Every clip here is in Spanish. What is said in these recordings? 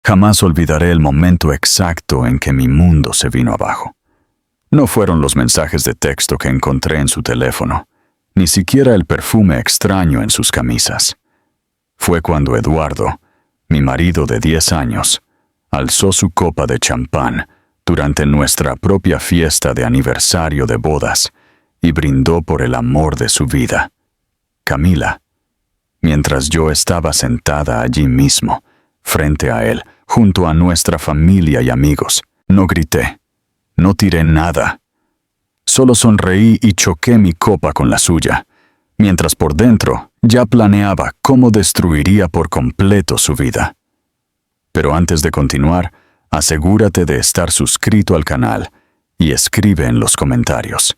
Jamás olvidaré el momento exacto en que mi mundo se vino abajo. No fueron los mensajes de texto que encontré en su teléfono, ni siquiera el perfume extraño en sus camisas. Fue cuando Eduardo, mi marido de 10 años, alzó su copa de champán durante nuestra propia fiesta de aniversario de bodas y brindó por el amor de su vida, Camila, mientras yo estaba sentada allí mismo, frente a él, junto a nuestra familia y amigos. No grité, no tiré nada. Solo sonreí y choqué mi copa con la suya, mientras por dentro ya planeaba cómo destruiría por completo su vida. Pero antes de continuar, asegúrate de estar suscrito al canal y escribe en los comentarios.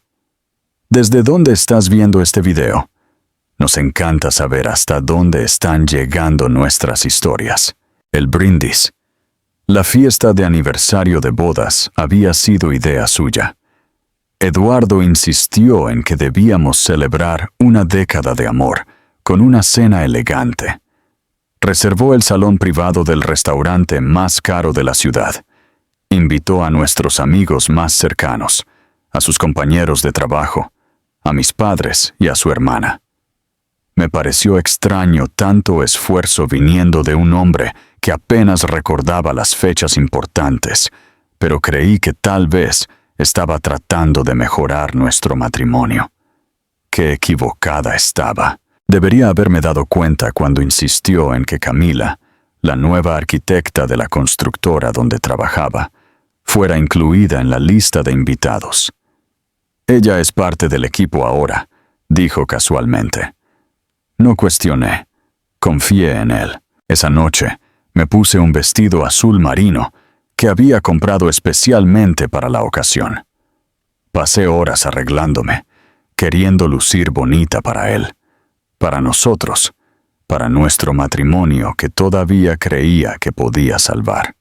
¿Desde dónde estás viendo este video? Nos encanta saber hasta dónde están llegando nuestras historias. El brindis. La fiesta de aniversario de bodas había sido idea suya. Eduardo insistió en que debíamos celebrar una década de amor con una cena elegante. Reservó el salón privado del restaurante más caro de la ciudad. Invitó a nuestros amigos más cercanos, a sus compañeros de trabajo, a mis padres y a su hermana. Me pareció extraño tanto esfuerzo viniendo de un hombre que apenas recordaba las fechas importantes, pero creí que tal vez estaba tratando de mejorar nuestro matrimonio. Qué equivocada estaba. Debería haberme dado cuenta cuando insistió en que Camila, la nueva arquitecta de la constructora donde trabajaba, fuera incluida en la lista de invitados. Ella es parte del equipo ahora, dijo casualmente. No cuestioné, confié en él. Esa noche me puse un vestido azul marino que había comprado especialmente para la ocasión. Pasé horas arreglándome, queriendo lucir bonita para él, para nosotros, para nuestro matrimonio que todavía creía que podía salvar.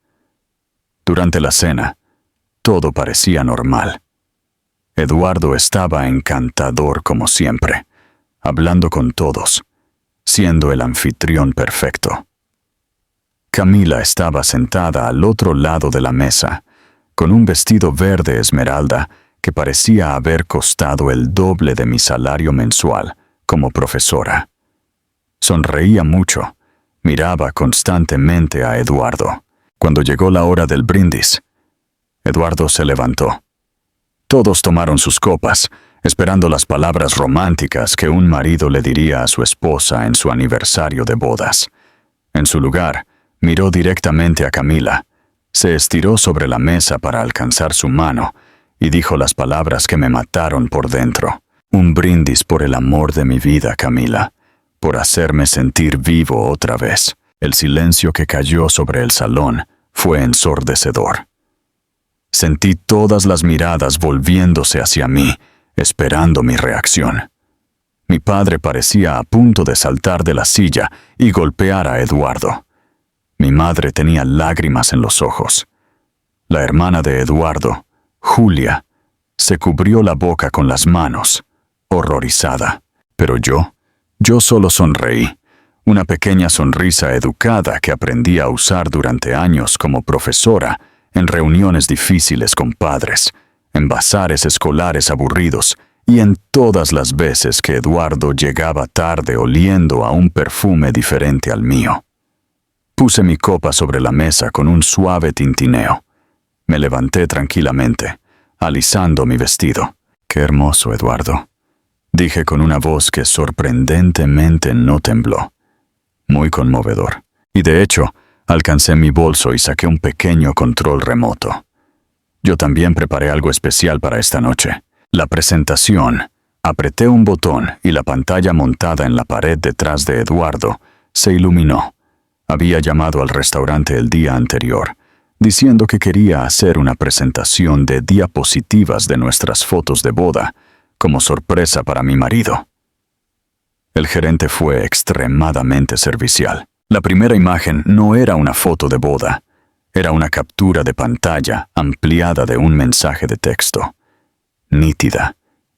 Durante la cena, todo parecía normal. Eduardo estaba encantador como siempre, hablando con todos, siendo el anfitrión perfecto. Camila estaba sentada al otro lado de la mesa, con un vestido verde esmeralda que parecía haber costado el doble de mi salario mensual como profesora. Sonreía mucho, miraba constantemente a Eduardo. Cuando llegó la hora del brindis, Eduardo se levantó. Todos tomaron sus copas, esperando las palabras románticas que un marido le diría a su esposa en su aniversario de bodas. En su lugar, miró directamente a Camila, se estiró sobre la mesa para alcanzar su mano y dijo las palabras que me mataron por dentro. Un brindis por el amor de mi vida, Camila, por hacerme sentir vivo otra vez. El silencio que cayó sobre el salón fue ensordecedor. Sentí todas las miradas volviéndose hacia mí, esperando mi reacción. Mi padre parecía a punto de saltar de la silla y golpear a Eduardo. Mi madre tenía lágrimas en los ojos. La hermana de Eduardo, Julia, se cubrió la boca con las manos, horrorizada. Pero yo solo sonreí, una pequeña sonrisa educada que aprendí a usar durante años como profesora en reuniones difíciles con padres, en bazares escolares aburridos y en todas las veces que Eduardo llegaba tarde oliendo a un perfume diferente al mío. Puse mi copa sobre la mesa con un suave tintineo. Me levanté tranquilamente, alisando mi vestido. «Qué hermoso, Eduardo», dije con una voz que sorprendentemente no tembló. Muy conmovedor. Y de hecho, alcancé mi bolso y saqué un pequeño control remoto. Yo también preparé algo especial para esta noche. La presentación. Apreté un botón y la pantalla montada en la pared detrás de Eduardo se iluminó. Había llamado al restaurante el día anterior, diciendo que quería hacer una presentación de diapositivas de nuestras fotos de boda, como sorpresa para mi marido. El gerente fue extremadamente servicial. La primera imagen no era una foto de boda, era una captura de pantalla ampliada de un mensaje de texto. Nítida,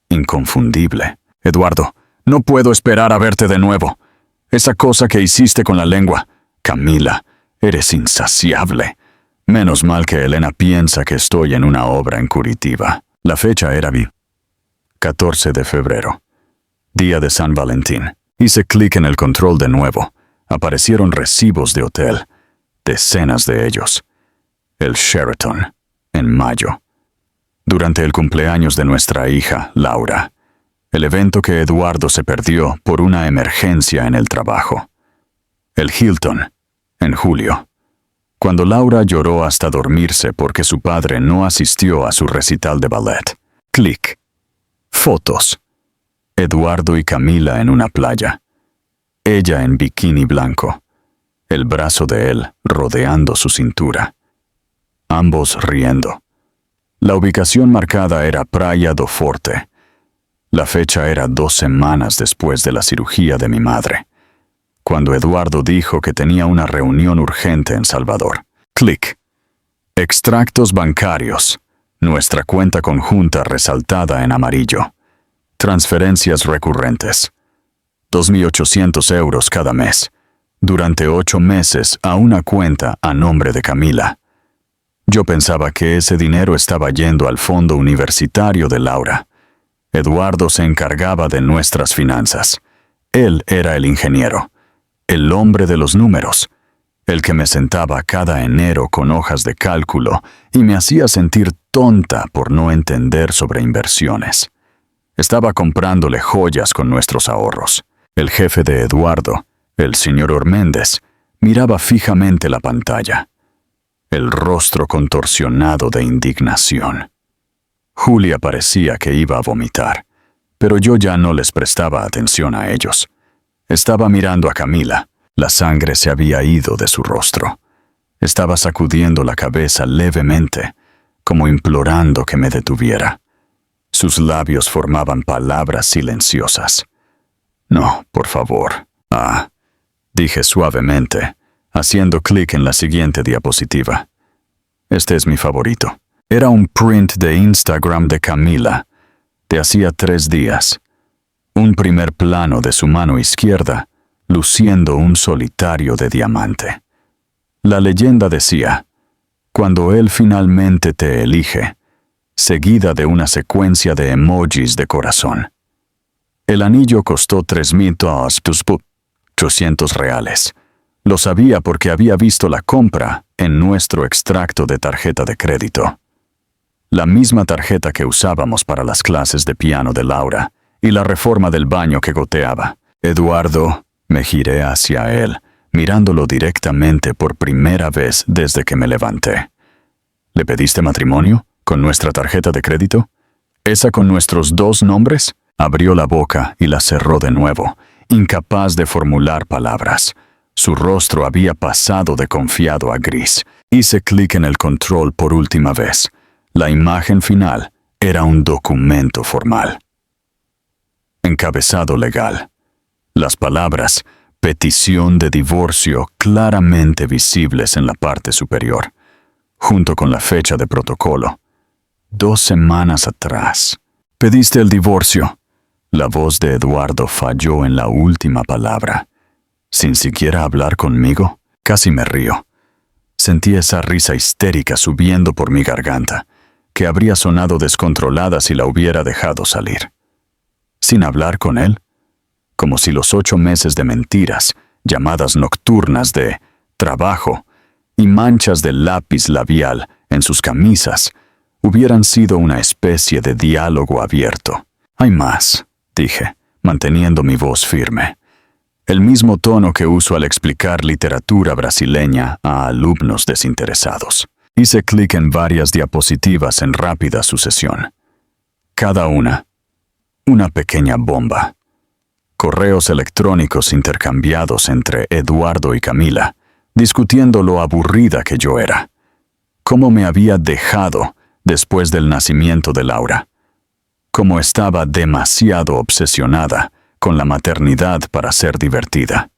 inconfundible. «Eduardo, no puedo esperar a verte de nuevo. Esa cosa que hiciste con la lengua. Camila, Eres insaciable. Menos mal que Elena piensa que estoy en una obra en Curitiba. La fecha era 14 de febrero, día de San Valentín. Hice clic en el control de nuevo. Aparecieron recibos de hotel, decenas de ellos. El Sheraton, en mayo. Durante el cumpleaños de nuestra hija, Laura. El evento que Eduardo se perdió por una emergencia en el trabajo. El Hilton, en julio. Cuando Laura lloró hasta dormirse porque su padre no asistió a su recital de ballet. Clic. Fotos. Eduardo y Camila en una playa. Ella en bikini blanco. El brazo de él rodeando su cintura. Ambos riendo. La ubicación marcada era Praia do Forte. La fecha era 2 semanas después de la cirugía de mi madre, cuando Eduardo dijo que tenía una reunión urgente en Salvador. Clic. Extractos bancarios. Nuestra cuenta conjunta resaltada en amarillo. Transferencias recurrentes. 2.800 euros cada mes, durante 8 meses a una cuenta a nombre de Camila. Yo pensaba que ese dinero estaba yendo al fondo universitario de Laura. Eduardo se encargaba de nuestras finanzas. Él era el ingeniero, el hombre de los números, el que me sentaba cada enero con hojas de cálculo y me hacía sentir tonta por no entender sobre inversiones. Estaba comprándole joyas con nuestros ahorros. El jefe de Eduardo, el señor Orméndez, miraba fijamente la pantalla, el rostro contorsionado de indignación. Julia parecía que iba a vomitar, pero yo ya no les prestaba atención a ellos. Estaba mirando a Camila. La sangre se había ido de su rostro. Estaba sacudiendo la cabeza levemente, como implorando que me detuviera. Sus labios formaban palabras silenciosas. No, por favor. Dije suavemente, haciendo clic en la siguiente diapositiva. Este es mi favorito. Era un print de Instagram de Camila, de hacía 3 días. Un primer plano de su mano izquierda, luciendo un solitario de diamante. La leyenda decía, cuando él finalmente te elige, seguida de una secuencia de emojis de corazón. El anillo costó 3.800 reales. Lo sabía porque había visto la compra en nuestro extracto de tarjeta de crédito. La misma tarjeta que usábamos para las clases de piano de Laura y la reforma del baño que goteaba. Eduardo, me giré hacia él, mirándolo directamente por primera vez desde que me levanté. ¿Le pediste matrimonio con nuestra tarjeta de crédito? ¿Esa con nuestros 2 nombres? Abrió la boca y la cerró de nuevo, incapaz de formular palabras. Su rostro había pasado de confiado a gris. Hice clic en el control por última vez. La imagen final era un documento formal. Encabezado legal. Las palabras petición de divorcio claramente visibles en la parte superior, junto con la fecha de protocolo. 2 semanas atrás. ¿Pediste el divorcio? La voz de Eduardo falló en la última palabra. ¿Sin siquiera hablar conmigo? Casi me río. Sentí esa risa histérica subiendo por mi garganta, que habría sonado descontrolada si la hubiera dejado salir. ¿Sin hablar con él? Como si los 8 meses de mentiras, llamadas nocturnas de trabajo y manchas de lápiz labial en sus camisas hubieran sido una especie de diálogo abierto. Hay más, dije, manteniendo mi voz firme. El mismo tono que uso al explicar literatura brasileña a alumnos desinteresados. Hice clic en varias diapositivas en rápida sucesión. Cada una pequeña bomba. Correos electrónicos intercambiados entre Eduardo y Camila, discutiendo lo aburrida que yo era. Cómo me había dejado después del nacimiento de Laura. Cómo estaba demasiado obsesionada con la maternidad para ser divertida.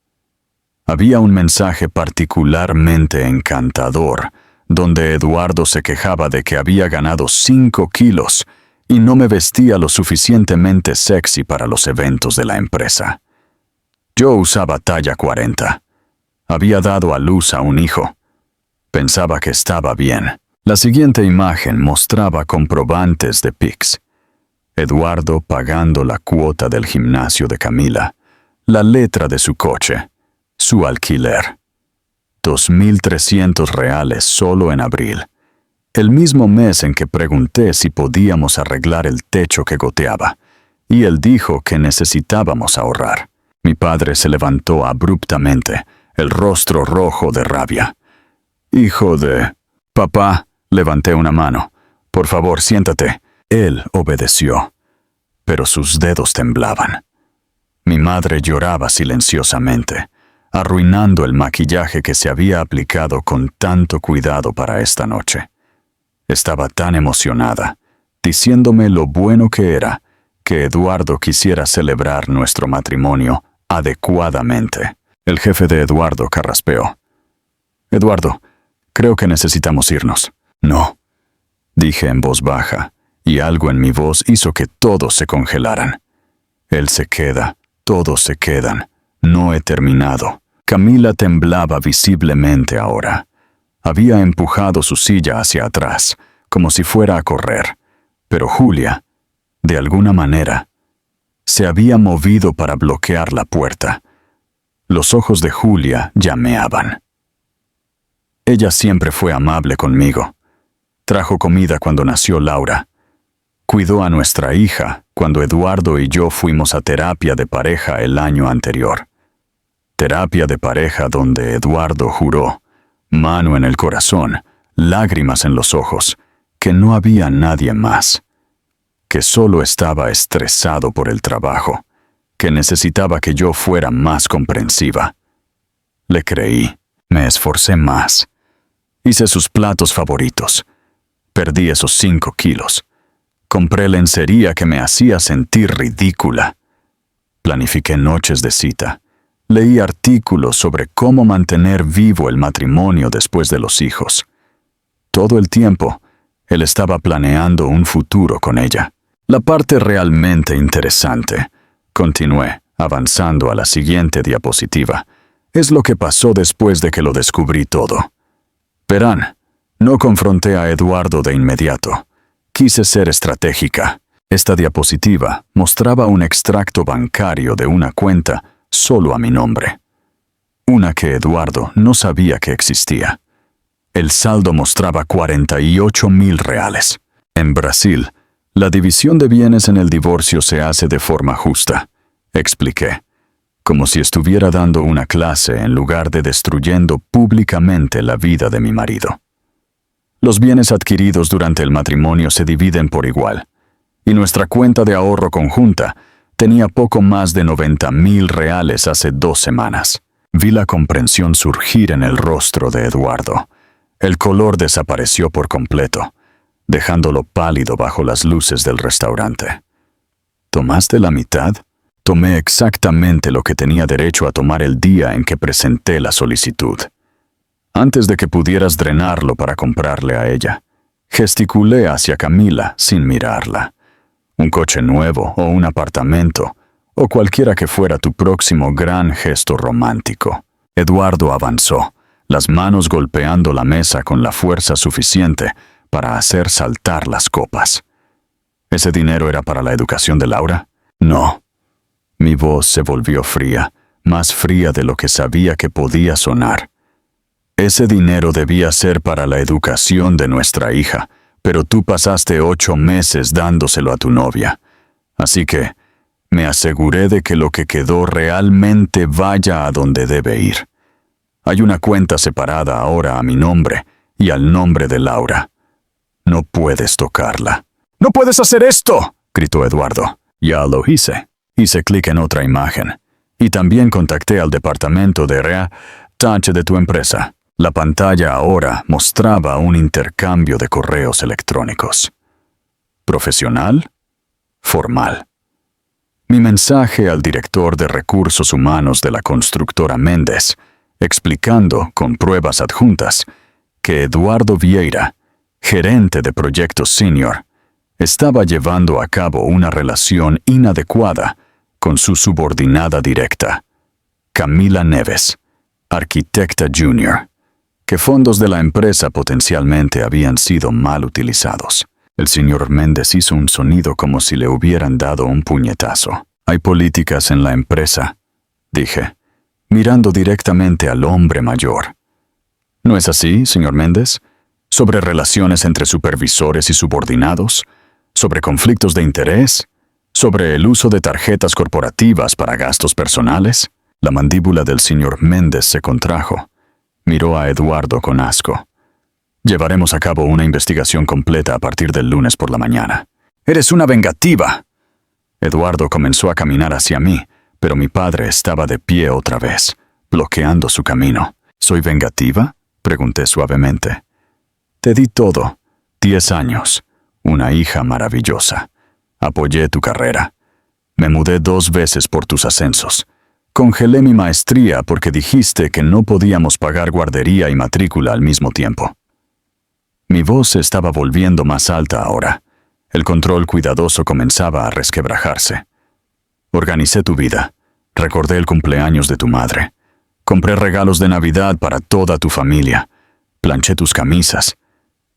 Había un mensaje particularmente encantador, donde Eduardo se quejaba de que había ganado 5 kilos y no me vestía lo suficientemente sexy para los eventos de la empresa. Yo usaba talla 40. Había dado a luz a un hijo. Pensaba que estaba bien. La siguiente imagen mostraba comprobantes de Pix. Eduardo pagando la cuota del gimnasio de Camila, la letra de su coche, su alquiler. 2.300 reales solo en abril, el mismo mes en que pregunté si podíamos arreglar el techo que goteaba, y él dijo que necesitábamos ahorrar. Mi padre se levantó abruptamente, el rostro rojo de rabia. «Hijo de...» «Papá», levanté una mano. «Por favor, siéntate». Él obedeció, pero sus dedos temblaban. Mi madre lloraba silenciosamente, arruinando el maquillaje que se había aplicado con tanto cuidado para esta noche. Estaba tan emocionada, diciéndome lo bueno que era que Eduardo quisiera celebrar nuestro matrimonio adecuadamente. El jefe de Eduardo carraspeó. «Eduardo, creo que necesitamos irnos». «No», dije en voz baja, y algo en mi voz hizo que todos se congelaran. «Él se queda, todos se quedan. No he terminado». Camila temblaba visiblemente ahora. Había empujado su silla hacia atrás, como si fuera a correr, pero Julia, de alguna manera, se había movido para bloquear la puerta. Los ojos de Julia llameaban. Ella siempre fue amable conmigo. Trajo comida cuando nació Laura. Cuidó a nuestra hija cuando Eduardo y yo fuimos a terapia de pareja el año anterior. Terapia de pareja donde Eduardo juró, mano en el corazón, lágrimas en los ojos, que no había nadie más, que solo estaba estresado por el trabajo, que necesitaba que yo fuera más comprensiva. Le creí, me esforcé más. Hice sus platos favoritos. Perdí esos 5 kilos. Compré lencería que me hacía sentir ridícula. Planifiqué noches de cita. Leí artículos sobre cómo mantener vivo el matrimonio después de los hijos. Todo el tiempo, él estaba planeando un futuro con ella. La parte realmente interesante, continué, avanzando a la siguiente diapositiva, es lo que pasó después de que lo descubrí todo. Verán, no confronté a Eduardo de inmediato. Quise ser estratégica. Esta diapositiva mostraba un extracto bancario de una cuenta solo a mi nombre. Una que Eduardo no sabía que existía. El saldo mostraba 48.000 reales. En Brasil, la división de bienes en el divorcio se hace de forma justa, expliqué, como si estuviera dando una clase en lugar de destruyendo públicamente la vida de mi marido. Los bienes adquiridos durante el matrimonio se dividen por igual, y nuestra cuenta de ahorro conjunta tenía poco más de 90.000 reales hace 2 semanas. Vi la comprensión surgir en el rostro de Eduardo. El color desapareció por completo, dejándolo pálido bajo las luces del restaurante. ¿Tomaste la mitad? Tomé exactamente lo que tenía derecho a tomar el día en que presenté la solicitud. Antes de que pudieras drenarlo para comprarle a ella, gesticulé hacia Camila sin mirarla. Un coche nuevo o un apartamento, o cualquiera que fuera tu próximo gran gesto romántico. Eduardo avanzó, las manos golpeando la mesa con la fuerza suficiente para hacer saltar las copas. ¿Ese dinero era para la educación de Laura? No. Mi voz se volvió fría, más fría de lo que sabía que podía sonar. Ese dinero debía ser para la educación de nuestra hija, pero tú pasaste 8 meses dándoselo a tu novia. Así que me aseguré de que lo que quedó realmente vaya a donde debe ir. Hay una cuenta separada ahora a mi nombre y al nombre de Laura. No puedes tocarla. «¡No puedes hacer esto!», gritó Eduardo. Ya lo hice. Hice clic en otra imagen. Y también contacté al departamento de REA-TACH de tu empresa. La pantalla ahora mostraba un intercambio de correos electrónicos. ¿Profesional? Formal. Mi mensaje al director de recursos humanos de la constructora Méndez, explicando, con pruebas adjuntas, que Eduardo Vieira, gerente de proyectos senior, estaba llevando a cabo una relación inadecuada con su subordinada directa, Camila Neves, arquitecta junior, que fondos de la empresa potencialmente habían sido mal utilizados. El señor Méndez hizo un sonido como si le hubieran dado un puñetazo. Hay políticas en la empresa, dije, mirando directamente al hombre mayor. ¿No es así, señor Méndez? Sobre relaciones entre supervisores y subordinados, sobre conflictos de interés, sobre el uso de tarjetas corporativas para gastos personales. La mandíbula del señor Méndez se contrajo. Miró a Eduardo con asco. Llevaremos a cabo una investigación completa a partir del lunes por la mañana. ¡Eres una vengativa! Eduardo comenzó a caminar hacia mí, pero mi padre estaba de pie otra vez, bloqueando su camino. ¿Soy vengativa?, pregunté suavemente. Te di todo. 10 años. Una hija maravillosa. Apoyé tu carrera. Me mudé 2 veces por tus ascensos. Congelé mi maestría porque dijiste que no podíamos pagar guardería y matrícula al mismo tiempo. Mi voz se estaba volviendo más alta ahora. El control cuidadoso comenzaba a resquebrajarse. Organicé tu vida. Recordé el cumpleaños de tu madre. Compré regalos de Navidad para toda tu familia. Planché tus camisas.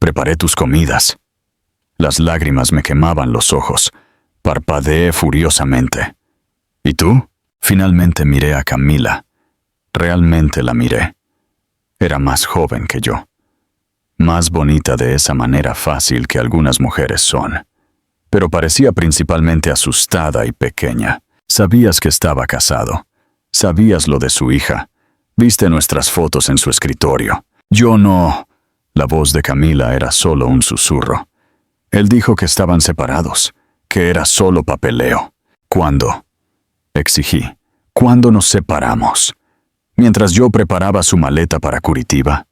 Preparé tus comidas. Las lágrimas me quemaban los ojos. Parpadeé furiosamente. ¿Y tú? Finalmente miré a Camila. Realmente la miré. Era más joven que yo. Más bonita de esa manera fácil que algunas mujeres son. Pero parecía principalmente asustada y pequeña. Sabías que estaba casado. Sabías lo de su hija. Viste nuestras fotos en su escritorio. Yo no... La voz de Camila era solo un susurro. Él dijo que estaban separados, que era solo papeleo. ¿Cuándo? Exigí. ¿Cuándo nos separamos? Mientras yo preparaba su maleta para Curitiba.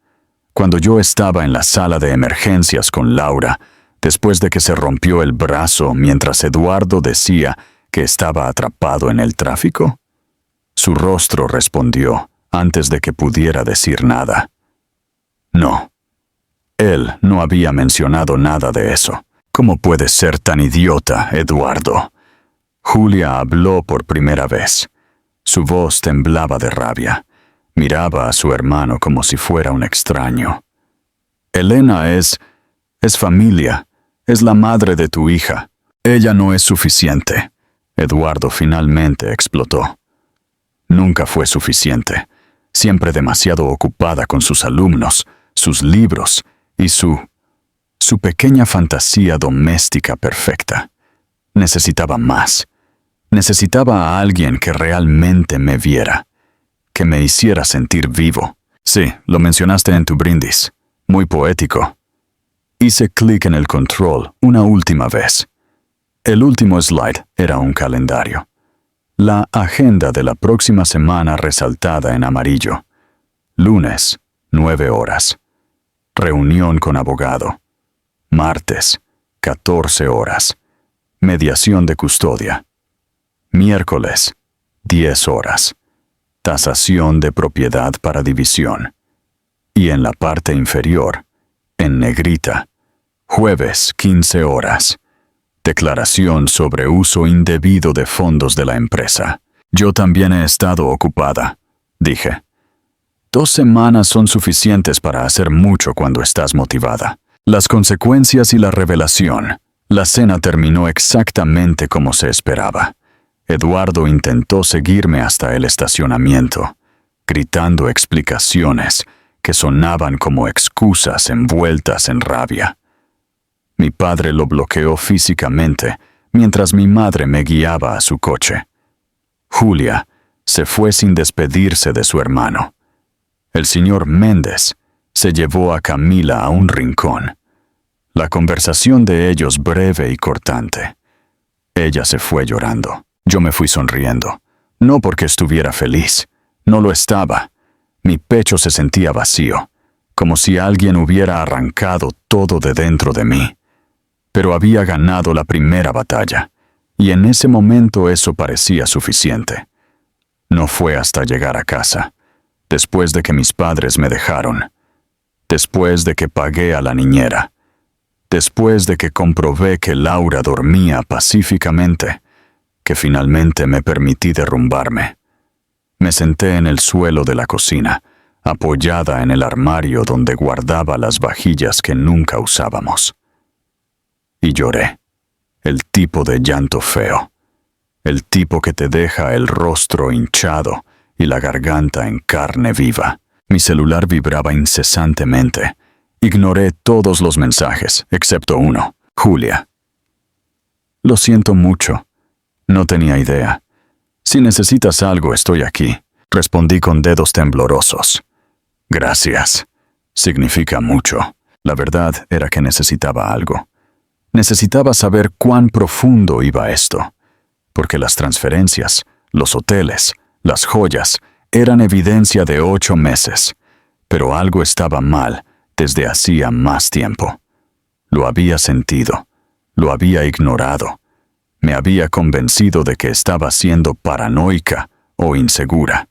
Cuando yo estaba en la sala de emergencias con Laura, después de que se rompió el brazo mientras Eduardo decía que estaba atrapado en el tráfico. Su rostro respondió antes de que pudiera decir nada. No. Él no había mencionado nada de eso. ¿Cómo puedes ser tan idiota, Eduardo? Julia habló por primera vez. Su voz temblaba de rabia. Miraba a su hermano como si fuera un extraño. Elena es familia. Es la madre de tu hija. Ella no es suficiente. Eduardo finalmente explotó. Nunca fue suficiente. Siempre demasiado ocupada con sus alumnos, sus libros y su pequeña fantasía doméstica perfecta. Necesitaba más. Necesitaba a alguien que realmente me viera, que me hiciera sentir vivo. Sí, lo mencionaste en tu brindis. Muy poético. Hice clic en el control una última vez. El último slide era un calendario. La agenda de la próxima semana resaltada en amarillo. Lunes, 9 horas. Reunión con abogado. Martes, 14 horas. Mediación de custodia. Miércoles, 10 horas. Tasación de propiedad para división. Y en la parte inferior, en negrita, jueves, 15 horas. Declaración sobre uso indebido de fondos de la empresa. Yo también he estado ocupada, dije. 2 semanas son suficientes para hacer mucho cuando estás motivada. Las consecuencias y la revelación. La cena terminó exactamente como se esperaba. Eduardo intentó seguirme hasta el estacionamiento, gritando explicaciones que sonaban como excusas envueltas en rabia. Mi padre lo bloqueó físicamente mientras mi madre me guiaba a su coche. Julia se fue sin despedirse de su hermano. El señor Méndez se llevó a Camila a un rincón. La conversación de ellos breve y cortante. Ella se fue llorando. Yo me fui sonriendo. No porque estuviera feliz. No lo estaba. Mi pecho se sentía vacío, como si alguien hubiera arrancado todo de dentro de mí. Pero había ganado la primera batalla, y en ese momento eso parecía suficiente. No fue hasta llegar a casa, después de que mis padres me dejaron, después de que pagué a la niñera, después de que comprobé que Laura dormía pacíficamente, que finalmente me permití derrumbarme. Me senté en el suelo de la cocina, apoyada en el armario donde guardaba las vajillas que nunca usábamos. Y lloré. El tipo de llanto feo. El tipo que te deja el rostro hinchado y la garganta en carne viva. Mi celular vibraba incesantemente. Ignoré todos los mensajes, excepto uno. Julia. Lo siento mucho. No tenía idea. Si necesitas algo, estoy aquí. Respondí con dedos temblorosos. Gracias. Significa mucho. La verdad era que necesitaba algo. Necesitaba saber cuán profundo iba esto, porque las transferencias, los hoteles, las joyas, eran evidencia de 8 meses, pero algo estaba mal desde hacía más tiempo. Lo había sentido, lo había ignorado, me había convencido de que estaba siendo paranoica o insegura.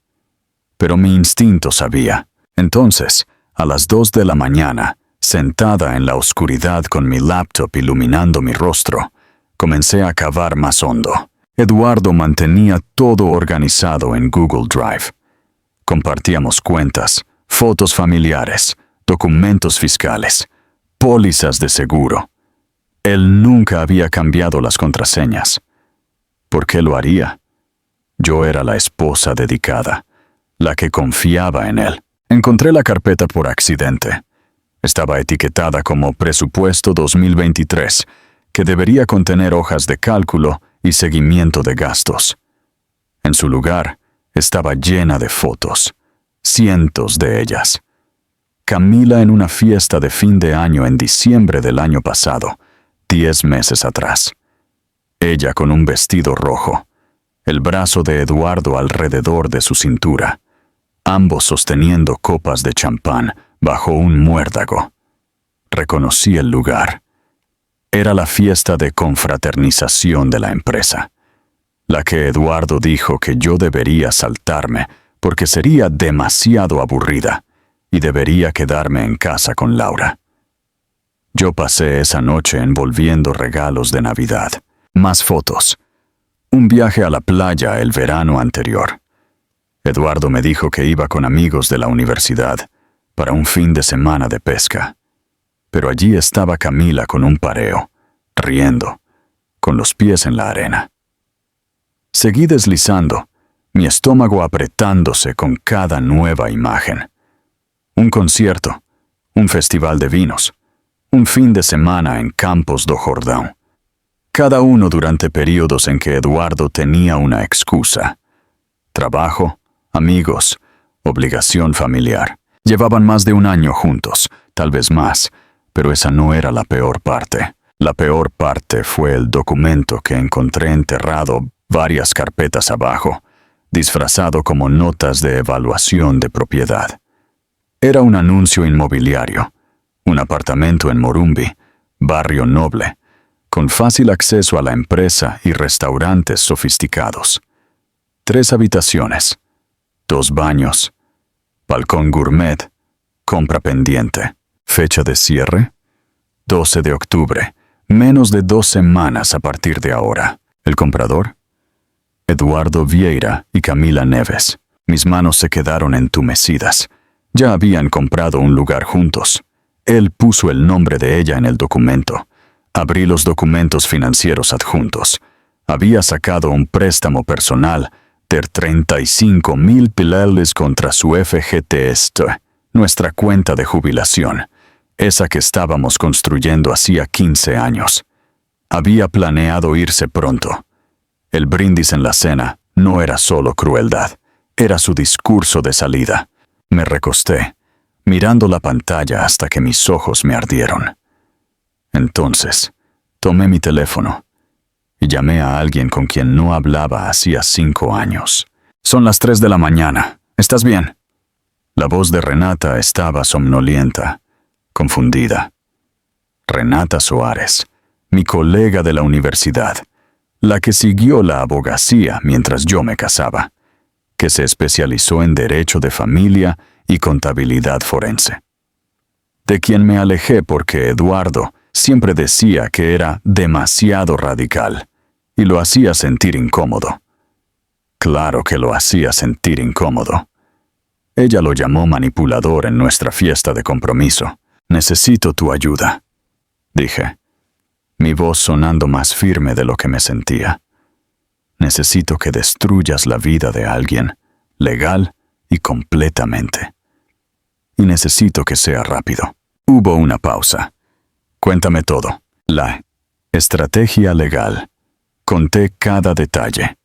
Pero mi instinto sabía. Entonces, a las 2 de la mañana, sentada en la oscuridad con mi laptop iluminando mi rostro, comencé a cavar más hondo. Eduardo mantenía todo organizado en Google Drive. Compartíamos cuentas, fotos familiares, documentos fiscales, pólizas de seguro. Él nunca había cambiado las contraseñas. ¿Por qué lo haría? Yo era la esposa dedicada, la que confiaba en él. Encontré la carpeta por accidente. Estaba etiquetada como Presupuesto 2023, que debería contener hojas de cálculo y seguimiento de gastos. En su lugar, estaba llena de fotos, cientos de ellas. Camila en una fiesta de fin de año en diciembre del año pasado, 10 meses atrás. Ella con un vestido rojo, el brazo de Eduardo alrededor de su cintura, ambos sosteniendo copas de champán bajo un muérdago. Reconocí el lugar. Era la fiesta de confraternización de la empresa, la que Eduardo dijo que yo debería saltarme porque sería demasiado aburrida y debería quedarme en casa con Laura. Yo pasé esa noche envolviendo regalos de Navidad, más fotos, un viaje a la playa el verano anterior. Eduardo me dijo que iba con amigos de la universidad para un fin de semana de pesca. Pero allí estaba Camila con un pareo, riendo, con los pies en la arena. Seguí deslizando, mi estómago apretándose con cada nueva imagen. Un concierto, un festival de vinos, un fin de semana en Campos do Jordão. Cada uno durante periodos en que Eduardo tenía una excusa. Trabajo, amigos, obligación familiar. Llevaban más de un año juntos, tal vez más, pero esa no era la peor parte. La peor parte fue el documento que encontré enterrado varias carpetas abajo, disfrazado como notas de evaluación de propiedad. Era un anuncio inmobiliario, un apartamento en Morumbi, barrio noble, con fácil acceso a la empresa y restaurantes sofisticados. 3 habitaciones, 2 baños, balcón gourmet, compra pendiente. Fecha de cierre: 12 de octubre, menos de 2 semanas a partir de ahora. ¿El comprador? Eduardo Vieira y Camila Neves. Mis manos se quedaron entumecidas. Ya habían comprado un lugar juntos. Él puso el nombre de ella en el documento. Abrí los documentos financieros adjuntos. Había sacado un préstamo personal de 35.000 pileles contra su FGTS, nuestra cuenta de jubilación, esa que estábamos construyendo hacía 15 años. Había planeado irse pronto. El brindis en la cena no era solo crueldad, era su discurso de salida. Me recosté, mirando la pantalla hasta que mis ojos me ardieron. Entonces, tomé mi teléfono y llamé a alguien con quien no hablaba hacía 5 años. Son las 3 de la mañana. ¿Estás bien? La voz de Renata estaba somnolienta, confundida. Renata Soares, mi colega de la universidad, la que siguió la abogacía mientras yo me casaba, que se especializó en derecho de familia y contabilidad forense. De quien me alejé porque Eduardo siempre decía que era demasiado radical y lo hacía sentir incómodo. Claro que lo hacía sentir incómodo. Ella lo llamó manipulador en nuestra fiesta de compromiso. Necesito tu ayuda, dije, mi voz sonando más firme de lo que me sentía. Necesito que destruyas la vida de alguien, legal y completamente. Y necesito que sea rápido. Hubo una pausa. Cuéntame todo. La estrategia legal. Conté cada detalle.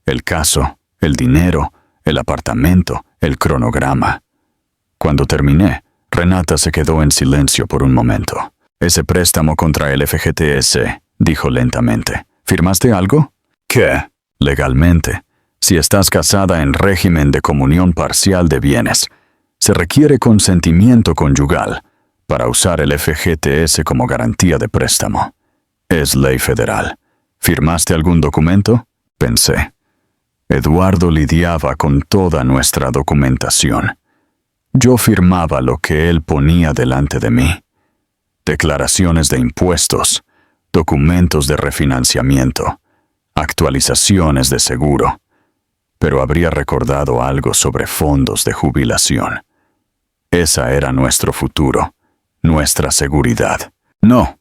El caso, el dinero, el apartamento, el cronograma. Cuando terminé, Renata se quedó en silencio por un momento. Ese préstamo contra el FGTS, dijo lentamente. ¿Firmaste algo? ¿Qué? Legalmente, si estás casada en régimen de comunión parcial de bienes, se requiere consentimiento conyugal para usar el FGTS como garantía de préstamo. Es ley federal. ¿Firmaste algún documento? Pensé. Eduardo lidiaba con toda nuestra documentación. Yo firmaba lo que él ponía delante de mí. Declaraciones de impuestos, documentos de refinanciamiento, actualizaciones de seguro. Pero habría recordado algo sobre fondos de jubilación. Esa era nuestro futuro, nuestra seguridad. No,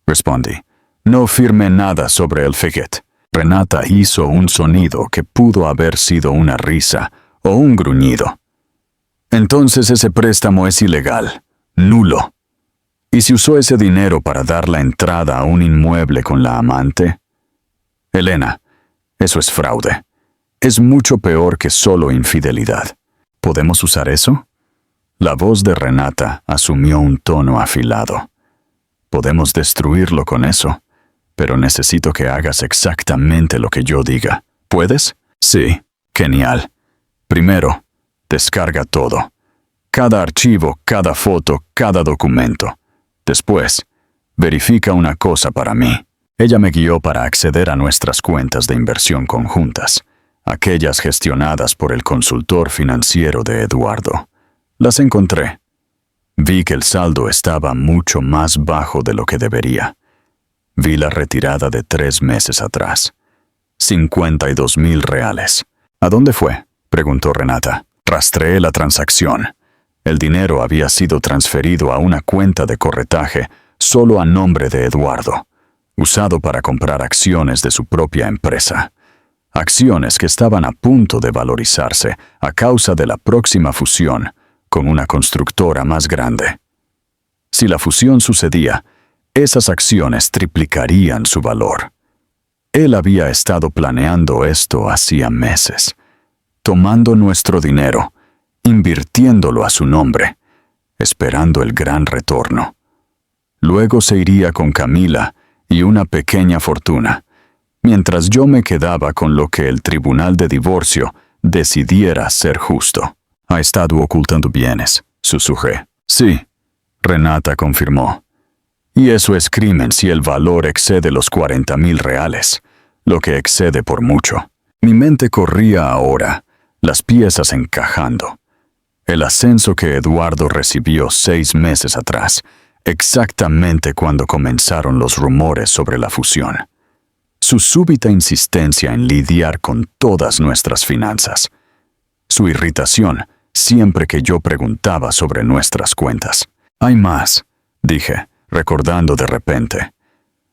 respondí. No firmé nada sobre el FGT. Renata hizo un sonido que pudo haber sido una risa o un gruñido. Entonces ese préstamo es ilegal, nulo. ¿Y si usó ese dinero para dar la entrada a un inmueble con la amante? Elena, eso es fraude. Es mucho peor que solo infidelidad. ¿Podemos usar eso? La voz de Renata asumió un tono afilado. Podemos destruirlo con eso, pero necesito que hagas exactamente lo que yo diga. ¿Puedes? Sí. Genial. Primero, descarga todo. Cada archivo, cada foto, cada documento. Después, verifica una cosa para mí. Ella me guió para acceder a nuestras cuentas de inversión conjuntas, aquellas gestionadas por el consultor financiero de Eduardo. Las encontré. Vi que el saldo estaba mucho más bajo de lo que debería. Vi la retirada de 3 meses atrás. 52,000 reales. ¿A dónde fue?, preguntó Renata. Rastreé la transacción. El dinero había sido transferido a una cuenta de corretaje solo a nombre de Eduardo, usado para comprar acciones de su propia empresa. Acciones que estaban a punto de valorizarse a causa de la próxima fusión con una constructora más grande. Si la fusión sucedía, esas acciones triplicarían su valor. Él había estado planeando esto hacía meses, tomando nuestro dinero, invirtiéndolo a su nombre, esperando el gran retorno. Luego se iría con Camila y una pequeña fortuna, mientras yo me quedaba con lo que el tribunal de divorcio decidiera ser justo. Ha estado ocultando bienes, susurré. Sí, Renata confirmó. Y eso es crimen si el valor excede los 40,000 reales, lo que excede por mucho. Mi mente corría ahora, las piezas encajando. El ascenso que Eduardo recibió 6 meses atrás, exactamente cuando comenzaron los rumores sobre la fusión. Su súbita insistencia en lidiar con todas nuestras finanzas. Su irritación siempre que yo preguntaba sobre nuestras cuentas. Hay más, dije, recordando de repente.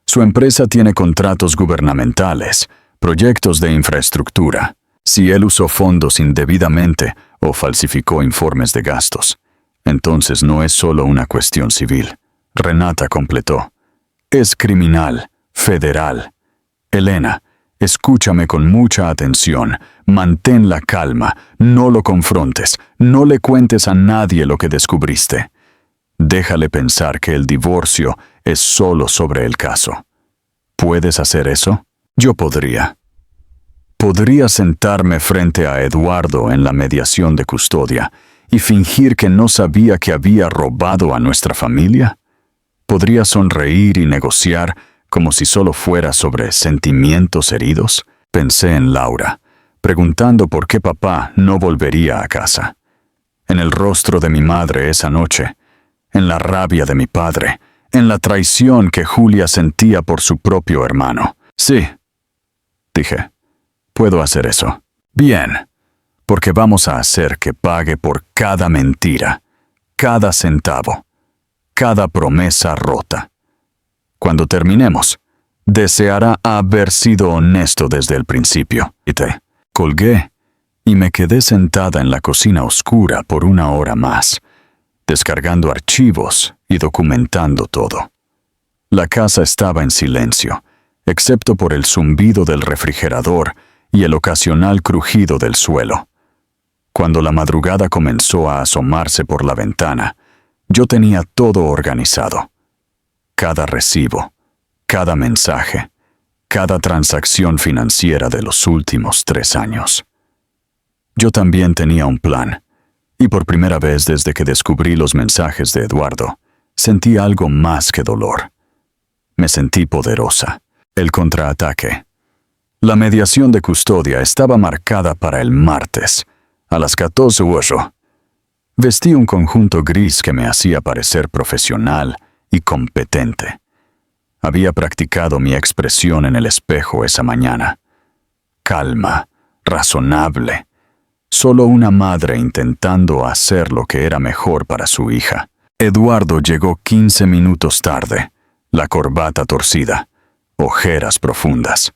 Su empresa tiene contratos gubernamentales, proyectos de infraestructura. Si él usó fondos indebidamente o falsificó informes de gastos, entonces no es solo una cuestión civil. Renata completó. Es criminal, federal. Elena, escúchame con mucha atención. Mantén la calma, no lo confrontes, no le cuentes a nadie lo que descubriste. Déjale pensar que el divorcio es solo sobre el caso. ¿Puedes hacer eso? Yo podría. ¿Podría sentarme frente a Eduardo en la mediación de custodia y fingir que no sabía que había robado a nuestra familia? ¿Podría sonreír y negociar como si solo fuera sobre sentimientos heridos? Pensé en Laura, preguntando por qué papá no volvería a casa. En el rostro de mi madre esa noche, en la rabia de mi padre, en la traición que Julia sentía por su propio hermano. Sí, dije, puedo hacer eso. Bien, porque vamos a hacer que pague por cada mentira, cada centavo, cada promesa rota. Cuando terminemos, deseará haber sido honesto desde el principio. Y te colgué y me quedé sentada en la cocina oscura por 1 hora más, descargando archivos y documentando todo. La casa estaba en silencio, excepto por el zumbido del refrigerador y el ocasional crujido del suelo. Cuando la madrugada comenzó a asomarse por la ventana, yo tenía todo organizado. Cada recibo, cada mensaje, cada transacción financiera de los últimos 3 años. Yo también tenía un plan, y por primera vez desde que descubrí los mensajes de Eduardo, sentí algo más que dolor. Me sentí poderosa. El contraataque. La mediación de custodia estaba marcada para el martes, a las 14:08. Vestí un conjunto gris que me hacía parecer profesional y competente. Había practicado mi expresión en el espejo esa mañana. Calma, razonable. Solo una madre intentando hacer lo que era mejor para su hija. Eduardo llegó 15 minutos tarde, la corbata torcida, ojeras profundas.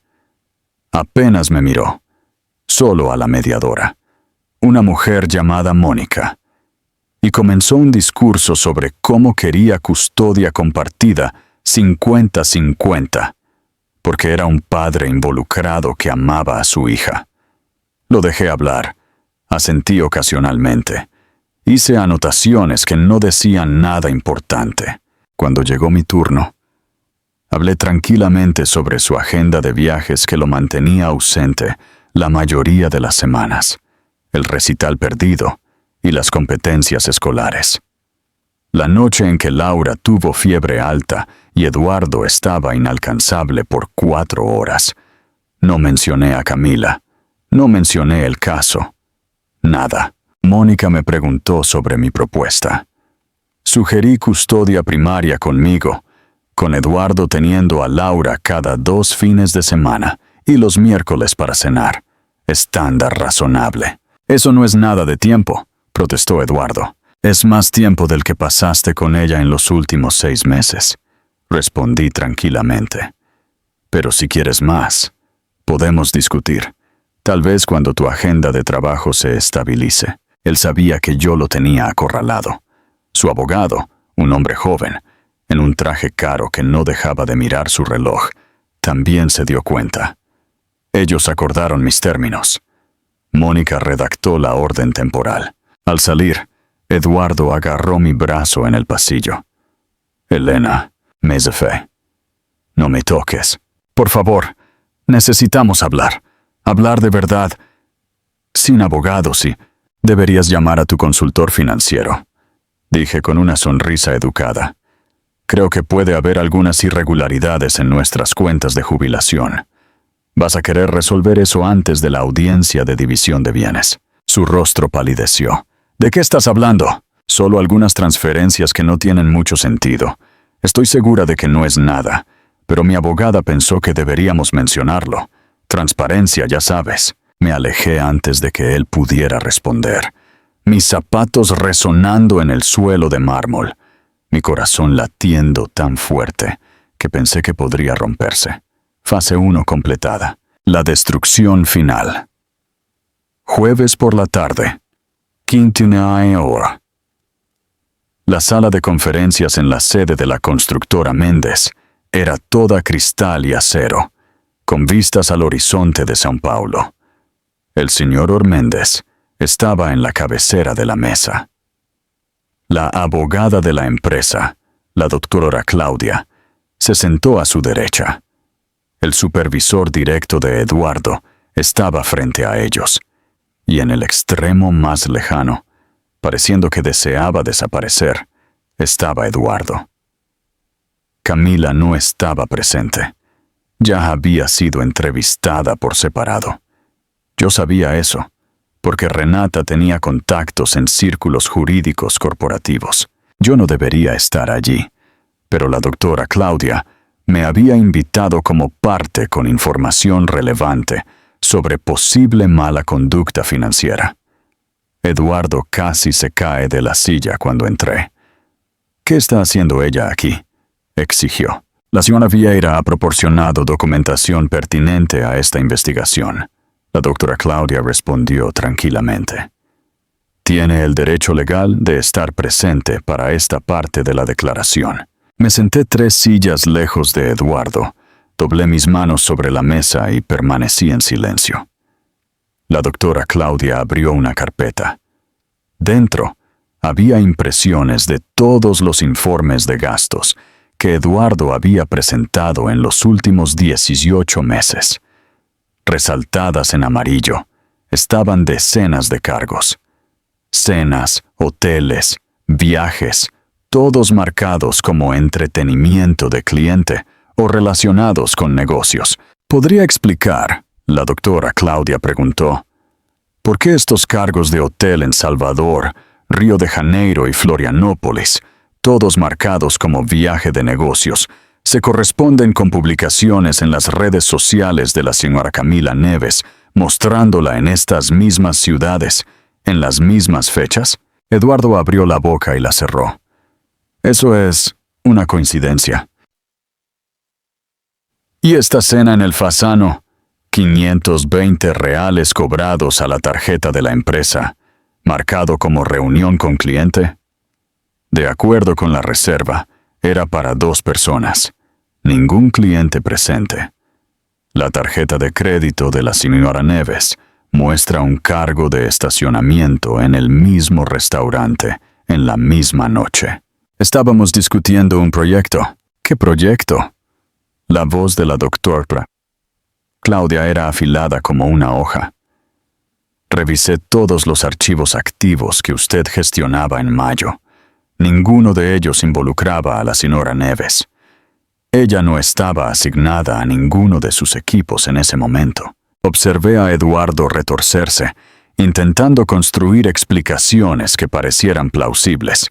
Apenas me miró, solo a la mediadora, una mujer llamada Mónica, y comenzó un discurso sobre cómo quería custodia compartida 50-50, porque era un padre involucrado que amaba a su hija. Lo dejé hablar, asentí ocasionalmente. Hice anotaciones que no decían nada importante. Cuando llegó mi turno, hablé tranquilamente sobre su agenda de viajes que lo mantenía ausente la mayoría de las semanas, el recital perdido y las competencias escolares. La noche en que Laura tuvo fiebre alta y Eduardo estaba inalcanzable por 4 horas, no mencioné a Camila, no mencioné el caso, nada. Mónica me preguntó sobre mi propuesta. Sugerí custodia primaria conmigo, con Eduardo teniendo a Laura cada 2 fines de semana y los miércoles para cenar. Estándar razonable. Eso no es nada de tiempo, protestó Eduardo. Es más tiempo del que pasaste con ella en los últimos 6 meses, respondí tranquilamente. Pero si quieres más, podemos discutir. Tal vez cuando tu agenda de trabajo se estabilice. Él sabía que yo lo tenía acorralado. Su abogado, un hombre joven, en un traje caro que no dejaba de mirar su reloj, también se dio cuenta. Ellos acordaron mis términos. Mónica redactó la orden temporal. Al salir, Eduardo agarró mi brazo en el pasillo. Elena, me fe. No me toques. Por favor, necesitamos hablar. Hablar de verdad. Sin abogados, sí. Deberías llamar a tu consultor financiero, dije con una sonrisa educada. Creo que puede haber algunas irregularidades en nuestras cuentas de jubilación. Vas a querer resolver eso antes de la audiencia de división de bienes. Su rostro palideció. ¿De qué estás hablando? Solo algunas transferencias que no tienen mucho sentido. Estoy segura de que no es nada, pero mi abogada pensó que deberíamos mencionarlo. Transparencia, ya sabes. Me alejé antes de que él pudiera responder. Mis zapatos resonando en el suelo de mármol. Mi corazón latiendo tan fuerte que pensé que podría romperse. Fase 1 completada. La destrucción final. Jueves por la tarde. 15 hora. La sala de conferencias en la sede de la constructora Méndez era toda cristal y acero, con vistas al horizonte de São Paulo. El señor Méndez estaba en la cabecera de la mesa. La abogada de la empresa, la doctora Claudia, se sentó a su derecha. El supervisor directo de Eduardo estaba frente a ellos, y en el extremo más lejano, pareciendo que deseaba desaparecer, estaba Eduardo. Camila no estaba presente. Ya había sido entrevistada por separado. Yo sabía eso, porque Renata tenía contactos en círculos jurídicos corporativos. Yo no debería estar allí, pero la doctora Claudia me había invitado como parte con información relevante sobre posible mala conducta financiera. Eduardo casi se cae de la silla cuando entré. «¿Qué está haciendo ella aquí?», exigió. «La señora Vieira ha proporcionado documentación pertinente a esta investigación», la doctora Claudia respondió tranquilamente. «Tiene el derecho legal de estar presente para esta parte de la declaración». Me senté 3 sillas lejos de Eduardo, doblé mis manos sobre la mesa y permanecí en silencio. La doctora Claudia abrió una carpeta. Dentro había impresiones de todos los informes de gastos que Eduardo había presentado en los últimos 18 meses. Resaltadas en amarillo, estaban decenas de cargos. Cenas, hoteles, viajes, todos marcados como entretenimiento de cliente o relacionados con negocios. ¿Podría explicar?, la doctora Claudia preguntó, ¿por qué estos cargos de hotel en Salvador, Río de Janeiro y Florianópolis, todos marcados como viaje de negocios, se corresponden con publicaciones en las redes sociales de la señora Camila Neves, mostrándola en estas mismas ciudades, en las mismas fechas? Eduardo abrió la boca y la cerró. Eso es una coincidencia. ¿Y esta cena en el Fasano? 520 reales cobrados a la tarjeta de la empresa, marcado como reunión con cliente. De acuerdo con la reserva, era para 2 personas. Ningún cliente presente. La tarjeta de crédito de la señora Neves muestra un cargo de estacionamiento en el mismo restaurante, en la misma noche. Estábamos discutiendo un proyecto. ¿Qué proyecto? La voz de la doctora Claudia era afilada como una hoja. Revisé todos los archivos activos que usted gestionaba en mayo. Ninguno de ellos involucraba a la señora Neves. Ella no estaba asignada a ninguno de sus equipos en ese momento. Observé a Eduardo retorcerse, intentando construir explicaciones que parecieran plausibles,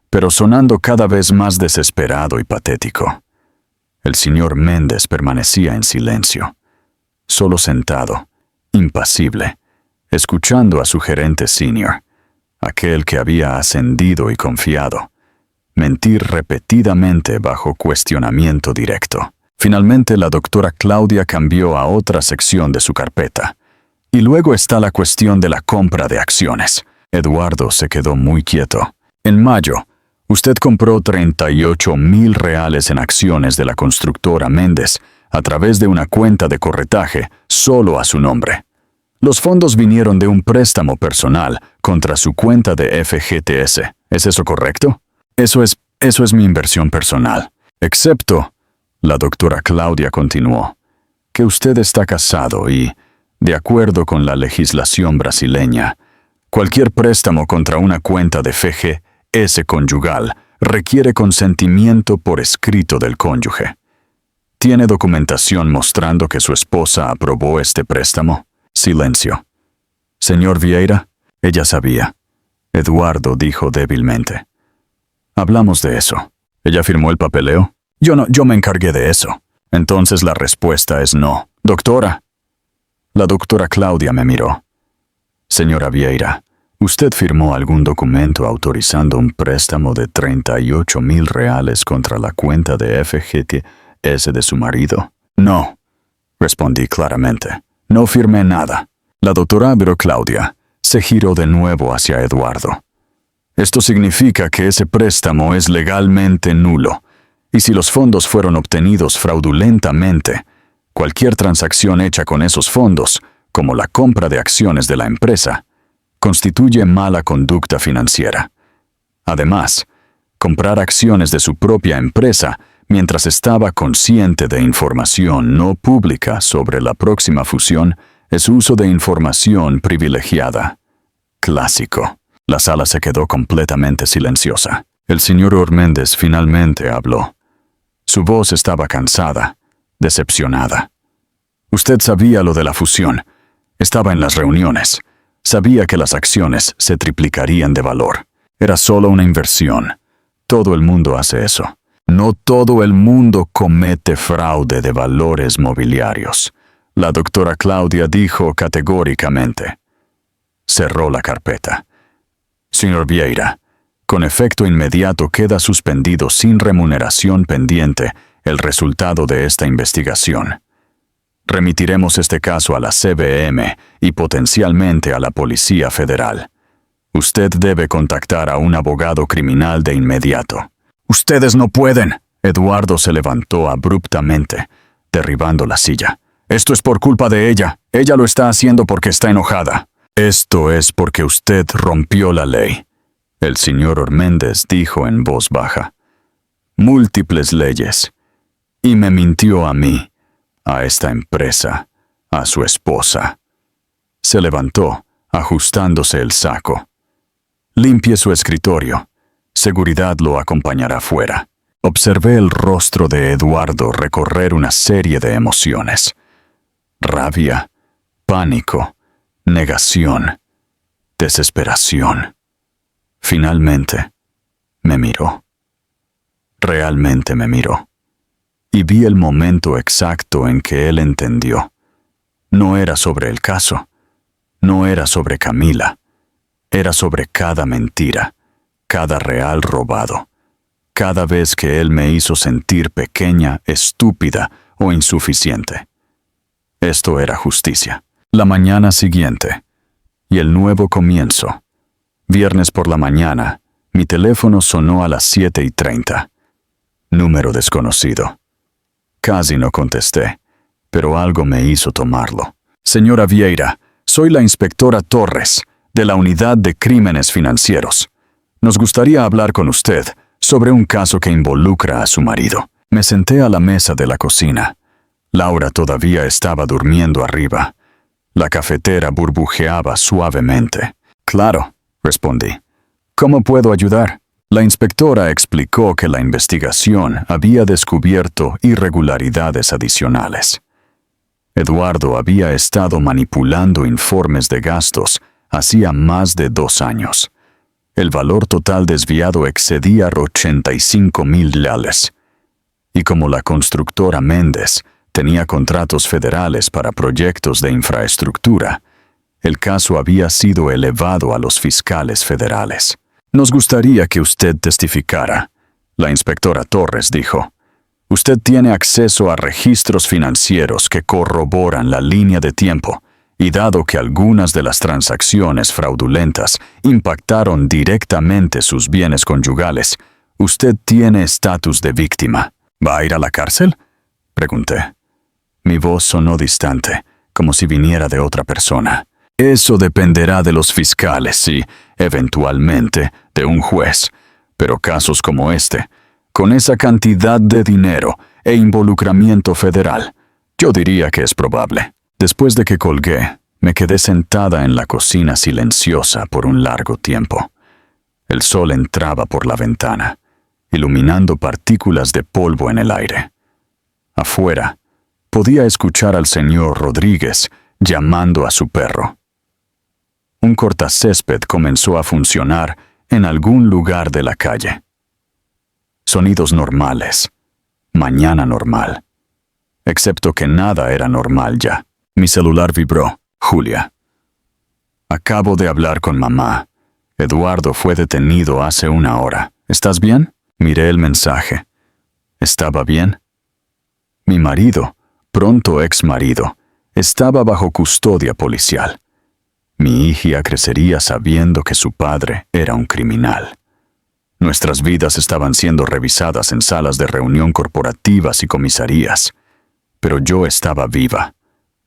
pero sonando cada vez más desesperado y patético. El señor Méndez permanecía en silencio, solo sentado, impasible, escuchando a su gerente senior, aquel que había ascendido y confiado, mentir repetidamente bajo cuestionamiento directo. Finalmente la doctora Claudia cambió a otra sección de su carpeta. Y luego está la cuestión de la compra de acciones. Eduardo se quedó muy quieto. En mayo, usted compró 38,000 reales en acciones de la constructora Méndez a través de una cuenta de corretaje solo a su nombre. Los fondos vinieron de un préstamo personal contra su cuenta de FGTS. ¿Es eso correcto? Eso es mi inversión personal. Excepto, la doctora Claudia continuó, que usted está casado y, de acuerdo con la legislación brasileña, cualquier préstamo contra una cuenta de FGTS conyugal requiere consentimiento por escrito del cónyuge. ¿Tiene documentación mostrando que su esposa aprobó este préstamo? Silencio. Señor Vieira, ella sabía. Eduardo dijo débilmente. Hablamos de eso. ¿Ella firmó el papeleo? Yo me encargué de eso. Entonces la respuesta es no. Doctora. La doctora Claudia me miró. Señora Vieira, ¿usted firmó algún documento autorizando un préstamo de 38,000 reales contra la cuenta de FGTS de su marido? No, respondí claramente. No firmé nada. La doctora Claudia se giró de nuevo hacia Eduardo. Esto significa que ese préstamo es legalmente nulo, y si los fondos fueron obtenidos fraudulentamente, cualquier transacción hecha con esos fondos, como la compra de acciones de la empresa, constituye mala conducta financiera. Además, comprar acciones de su propia empresa mientras estaba consciente de información no pública sobre la próxima fusión es uso de información privilegiada. Clásico. La sala se quedó completamente silenciosa. El señor Méndez finalmente habló. Su voz estaba cansada, decepcionada. Usted sabía lo de la fusión. Estaba en las reuniones. Sabía que las acciones se triplicarían de valor. Era solo una inversión. Todo el mundo hace eso. No todo el mundo comete fraude de valores mobiliarios. La doctora Claudia dijo categóricamente. Cerró la carpeta. Señor Vieira, con efecto inmediato queda suspendido sin remuneración pendiente el resultado de esta investigación. Remitiremos este caso a la CVM y potencialmente a la Policía Federal. Usted debe contactar a un abogado criminal de inmediato. ¡Ustedes no pueden! Eduardo se levantó abruptamente, derribando la silla. Esto es por culpa de ella. Ella lo está haciendo porque está enojada. Esto es porque usted rompió la ley. El señor Orméndez dijo en voz baja. Múltiples leyes. Y me mintió a mí, a esta empresa, a su esposa. Se levantó, ajustándose el saco. Limpie su escritorio. Seguridad lo acompañará fuera. Observé el rostro de Eduardo recorrer una serie de emociones. Rabia, pánico, negación, desesperación. Finalmente, me miró. Realmente me miró. Y vi el momento exacto en que él entendió. No era sobre el caso. No era sobre Camila. Era sobre cada mentira, cada real robado. Cada vez que él me hizo sentir pequeña, estúpida o insuficiente. Esto era justicia. La mañana siguiente. Y el nuevo comienzo. Viernes por la mañana, mi teléfono sonó a las 7:30. Número desconocido. Casi no contesté, pero algo me hizo tomarlo. Señora Vieira, soy la inspectora Torres, de la Unidad de Crímenes Financieros. Nos gustaría hablar con usted sobre un caso que involucra a su marido. Me senté a la mesa de la cocina. Laura todavía estaba durmiendo arriba. La cafetera burbujeaba suavemente. Claro, respondí. ¿Cómo puedo ayudar? La inspectora explicó que la investigación había descubierto irregularidades adicionales. Eduardo había estado manipulando informes de gastos hacía más de 2 años. El valor total desviado excedía 85,000 leales. Y como la constructora Méndez tenía contratos federales para proyectos de infraestructura, el caso había sido elevado a los fiscales federales. Nos gustaría que usted testificara, la inspectora Torres dijo. Usted tiene acceso a registros financieros que corroboran la línea de tiempo, y dado que algunas de las transacciones fraudulentas impactaron directamente sus bienes conyugales, usted tiene estatus de víctima. ¿Va a ir a la cárcel? Pregunté. Mi voz sonó distante, como si viniera de otra persona. Eso dependerá de los fiscales y, eventualmente, de un juez. Pero casos como este, con esa cantidad de dinero e involucramiento federal, yo diría que es probable. Después de que colgué, me quedé sentada en la cocina silenciosa por un largo tiempo. El sol entraba por la ventana, iluminando partículas de polvo en el aire. Afuera, podía escuchar al señor Rodríguez llamando a su perro. Un cortacésped comenzó a funcionar en algún lugar de la calle. Sonidos normales. Mañana normal. Excepto que nada era normal ya. Mi celular vibró. Julia. Acabo de hablar con mamá. Eduardo fue detenido hace 1 hora. ¿Estás bien? Miré el mensaje. ¿Estaba bien? Mi marido, pronto ex marido, estaba bajo custodia policial. Mi hija crecería sabiendo que su padre era un criminal. Nuestras vidas estaban siendo revisadas en salas de reunión corporativas y comisarías. Pero yo estaba viva,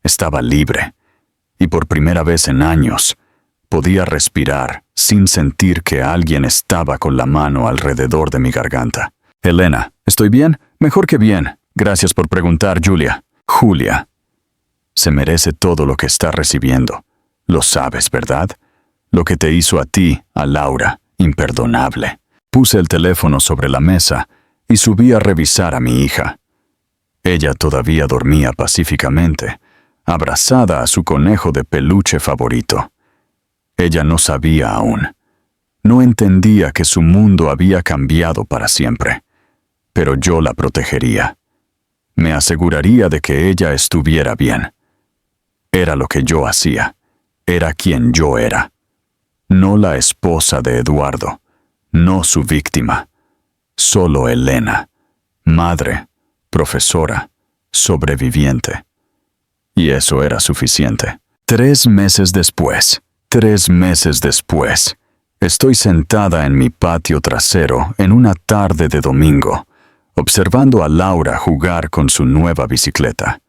estaba libre, y por primera vez en años, podía respirar sin sentir que alguien estaba con la mano alrededor de mi garganta. Elena, ¿estoy bien? Mejor que bien. Gracias por preguntar, Julia. Julia. Se merece todo lo que está recibiendo. Lo sabes, ¿verdad? Lo que te hizo a ti, a Laura, imperdonable. Puse el teléfono sobre la mesa y subí a revisar a mi hija. Ella todavía dormía pacíficamente, abrazada a su conejo de peluche favorito. Ella no sabía aún. No entendía que su mundo había cambiado para siempre. Pero yo la protegería. Me aseguraría de que ella estuviera bien. Era lo que yo hacía. Era quien yo era. no la esposa de Eduardo, no su víctima, solo Elena, madre, profesora, sobreviviente. Y eso era suficiente. 3 meses después, estoy sentada en mi patio trasero en una tarde de domingo, observando a Laura jugar con su nueva bicicleta.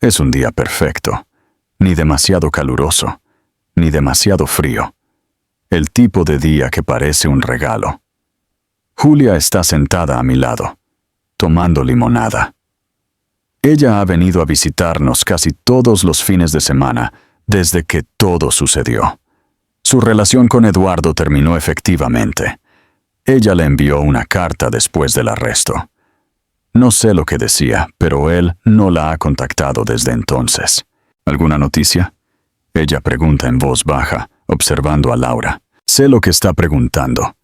Es un día perfecto, ni demasiado caluroso, ni demasiado frío. El tipo de día que parece un regalo. Julia está sentada a mi lado, tomando limonada. Ella ha venido a visitarnos casi todos los fines de semana desde que todo sucedió. Su relación con Eduardo terminó efectivamente. Ella le envió una carta después del arresto. No sé lo que decía, pero él no la ha contactado desde entonces. ¿Alguna noticia? Ella pregunta en voz baja, observando a Laura. Sé lo que está preguntando.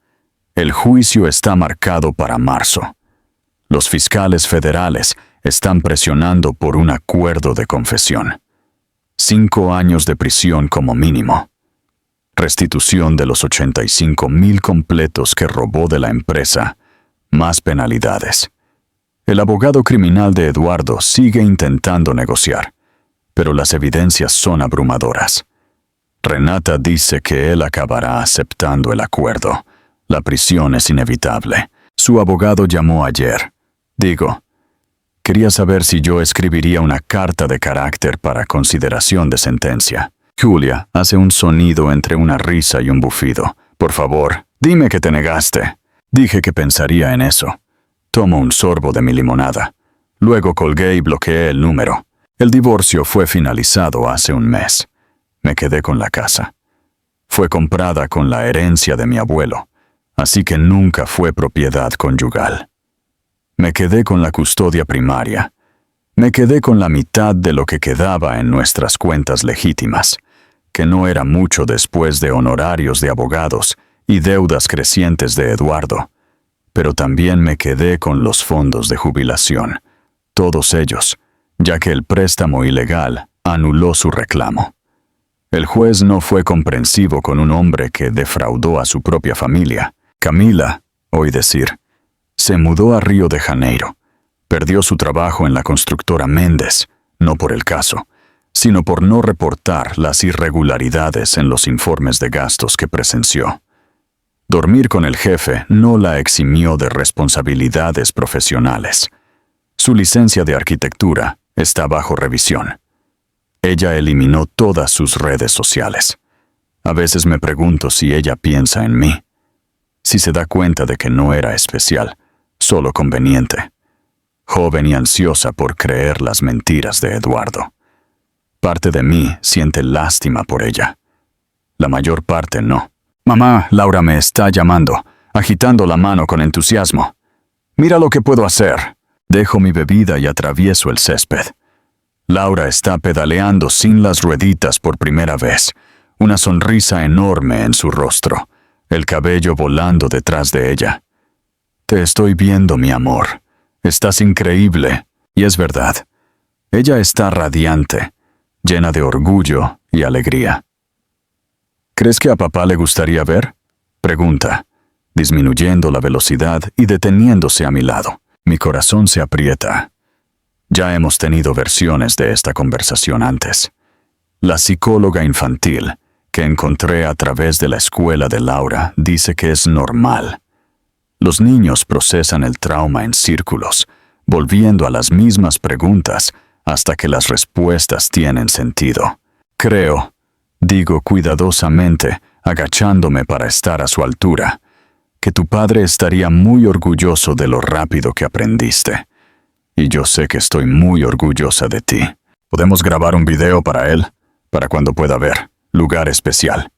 El juicio está marcado para marzo. Los fiscales federales están presionando por un acuerdo de confesión. 5 años de prisión como mínimo. Restitución de los 85,000 completos que robó de la empresa. Más penalidades. El abogado criminal de Eduardo sigue intentando negociar, pero las evidencias son abrumadoras. Renata dice que él acabará aceptando el acuerdo. La prisión es inevitable. Su abogado llamó ayer. Quería saber si yo escribiría una carta de carácter para consideración de sentencia. Julia hace un sonido entre una risa y un bufido. Por favor, dime que te negaste. Dije que pensaría en eso. Tomo un sorbo de mi limonada. Luego colgué y bloqueé el número. El divorcio fue finalizado hace un mes. Me quedé con la casa. Fue comprada con la herencia de mi abuelo, así que nunca fue propiedad conyugal. Me quedé con la custodia primaria. Me quedé con la mitad de lo que quedaba en nuestras cuentas legítimas, que no era mucho después de honorarios de abogados y deudas crecientes de Eduardo. Pero también me quedé con los fondos de jubilación, todos ellos, ya que el préstamo ilegal anuló su reclamo. El juez no fue comprensivo con un hombre que defraudó a su propia familia. Camila, oí decir, se mudó a Río de Janeiro. Perdió su trabajo en la constructora Méndez, no por el caso, sino por no reportar las irregularidades en los informes de gastos que presenció. Dormir con el jefe no la eximió de responsabilidades profesionales. Su licencia de arquitectura está bajo revisión. Ella eliminó todas sus redes sociales. A veces me pregunto si ella piensa en mí, si se da cuenta de que no era especial, solo conveniente, joven y ansiosa por creer las mentiras de Eduardo. Parte de mí siente lástima por ella. La mayor parte no. Mamá, Laura me está llamando, agitando la mano con entusiasmo. Mira lo que puedo hacer. Dejo mi bebida y atravieso el césped. Laura está pedaleando sin las rueditas por primera vez, una sonrisa enorme en su rostro, el cabello volando detrás de ella. Te estoy viendo, mi amor. Estás increíble. Y es verdad. Ella está radiante, llena de orgullo y alegría. ¿Crees que a papá le gustaría ver? Pregunta, disminuyendo la velocidad y deteniéndose a mi lado. Mi corazón se aprieta. Ya hemos tenido versiones de esta conversación antes. La psicóloga infantil, que encontré a través de la escuela de Laura, dice que es normal. Los niños procesan el trauma en círculos, volviendo a las mismas preguntas hasta que las respuestas tienen sentido. Creo, digo cuidadosamente, agachándome para estar a su altura, que tu padre estaría muy orgulloso de lo rápido que aprendiste. Y yo sé que estoy muy orgullosa de ti. ¿Podemos grabar un video para él? Para cuando pueda ver. Lugar especial.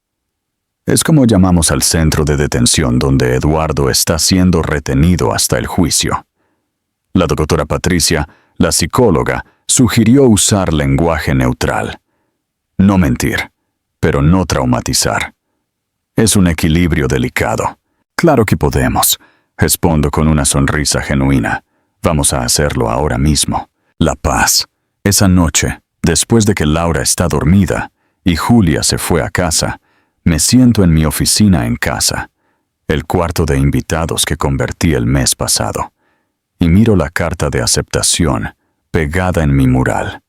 Es como llamamos al centro de detención donde Eduardo está siendo retenido hasta el juicio. La doctora Patricia, la psicóloga, sugirió usar lenguaje neutral. No mentir, pero no traumatizar. Es un equilibrio delicado. Claro que podemos, respondo con una sonrisa genuina. Vamos a hacerlo ahora mismo. La paz. Esa noche, después de que Laura está dormida y Julia se fue a casa, Me siento en mi oficina en casa, el cuarto de invitados que convertí el mes pasado, y miro la carta de aceptación pegada en mi mural.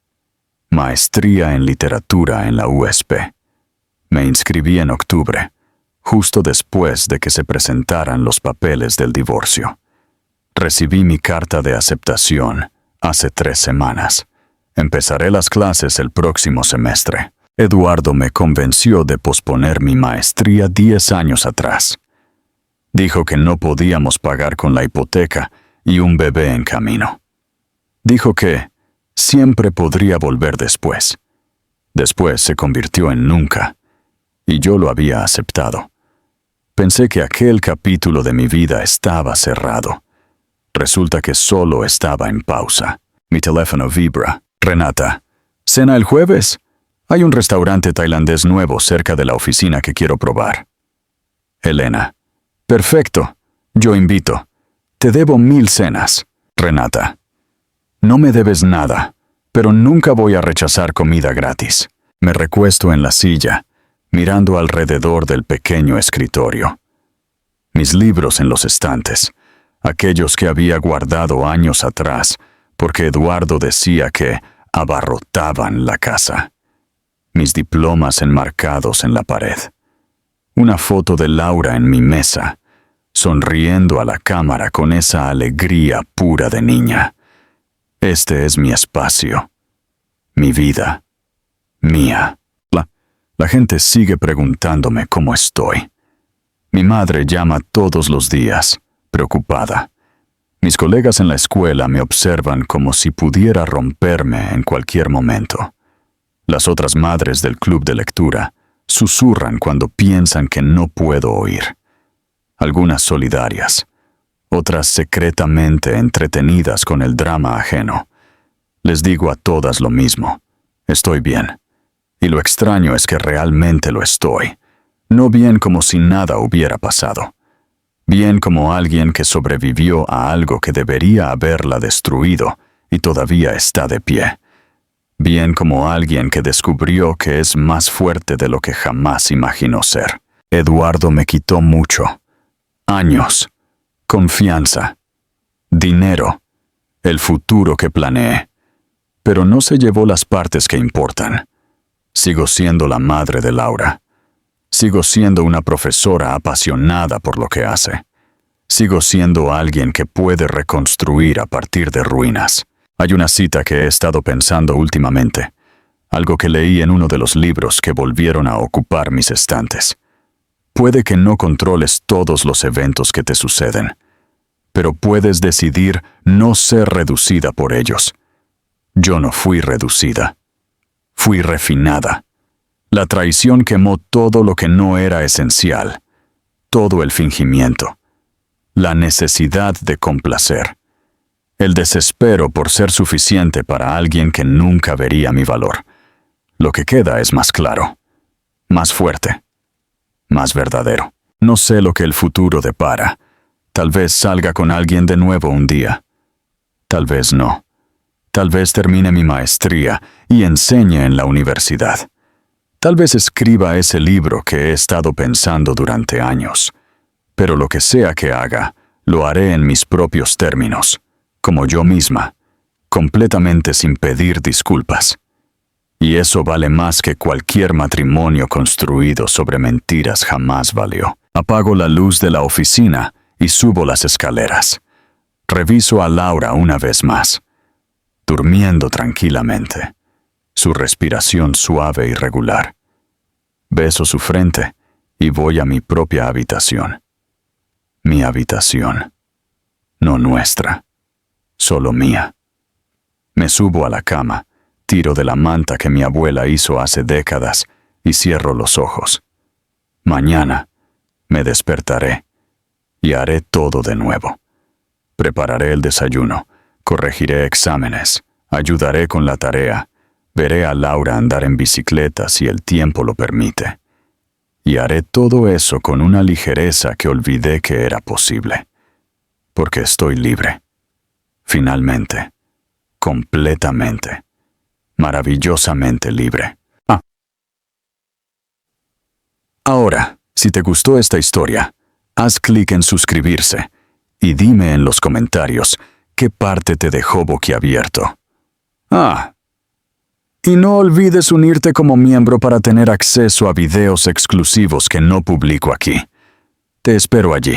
Maestría en literatura en la USP. Me inscribí en octubre, justo después de que se presentaran los papeles del divorcio. Recibí mi carta de aceptación hace 3 semanas. Empezaré las clases el próximo semestre. Eduardo me convenció de posponer mi maestría 10 años atrás. Dijo que no podíamos pagar con la hipoteca y un bebé en camino. Dijo que siempre podría volver después. Después se convirtió en nunca, y yo lo había aceptado. Pensé que aquel capítulo de mi vida estaba cerrado. Resulta que solo estaba en pausa. Mi teléfono vibra. Renata, ¿cena el jueves? Hay un restaurante tailandés nuevo cerca de la oficina que quiero probar. Elena, perfecto, yo invito. Te debo 1000 cenas. Renata, no me debes nada, pero nunca voy a rechazar comida gratis. Me recuesto en la silla, mirando alrededor del pequeño escritorio. Mis libros en los estantes, aquellos que había guardado años atrás, porque Eduardo decía que abarrotaban la casa. Mis diplomas enmarcados en la pared. Una foto de Laura en mi mesa, sonriendo a la cámara con esa alegría pura de niña. Este es mi espacio, mi vida, mía. La gente sigue preguntándome cómo estoy. Mi madre llama todos los días, preocupada. Mis colegas en la escuela me observan como si pudiera romperme en cualquier momento. Las otras madres del club de lectura susurran cuando piensan que no puedo oír. Algunas solidarias, otras secretamente entretenidas con el drama ajeno. Les digo a todas lo mismo: estoy bien. Y lo extraño es que realmente lo estoy. No bien como si nada hubiera pasado. Bien como alguien que sobrevivió a algo que debería haberla destruido y todavía está de pie. Bien como alguien que descubrió que es más fuerte de lo que jamás imaginó ser. Eduardo me quitó mucho. Años, confianza, dinero, el futuro que planeé. Pero no se llevó las partes que importan. Sigo siendo la madre de Laura. Sigo siendo una profesora apasionada por lo que hace. Sigo siendo alguien que puede reconstruir a partir de ruinas. Hay una cita que he estado pensando últimamente, algo que leí en uno de los libros que volvieron a ocupar mis estantes. Puede que no controles todos los eventos que te suceden, pero puedes decidir no ser reducida por ellos. Yo no fui reducida. Fui refinada. La traición quemó todo lo que no era esencial, todo el fingimiento, la necesidad de complacer, el desespero por ser suficiente para alguien que nunca vería mi valor. Lo que queda es más claro, más fuerte, más verdadero. No sé lo que el futuro depara. Tal vez salga con alguien de nuevo un día. Tal vez no. Tal vez termine mi maestría y enseñe en la universidad. Tal vez escriba ese libro que he estado pensando durante años. Pero lo que sea que haga, lo haré en mis propios términos, como yo misma, completamente sin pedir disculpas. Y eso vale más que cualquier matrimonio construido sobre mentiras jamás valió. Apago la luz de la oficina y subo las escaleras. Reviso a Laura una vez más, durmiendo tranquilamente, su respiración suave y regular. Beso su frente y voy a mi propia habitación. Mi habitación. No nuestra, solo mía. Me subo a la cama, tiro de la manta que mi abuela hizo hace décadas y cierro los ojos. Mañana me despertaré y haré todo de nuevo. Prepararé el desayuno, corregiré exámenes, ayudaré con la tarea, veré a Laura andar en bicicleta si el tiempo lo permite. Y haré todo eso con una ligereza que olvidé que era posible. Porque estoy libre. Finalmente. Completamente. Maravillosamente libre. Ahora, si te gustó esta historia, haz clic en suscribirse y dime en los comentarios qué parte te dejó boquiabierto. Y no olvides unirte como miembro para tener acceso a videos exclusivos que no publico aquí. Te espero allí.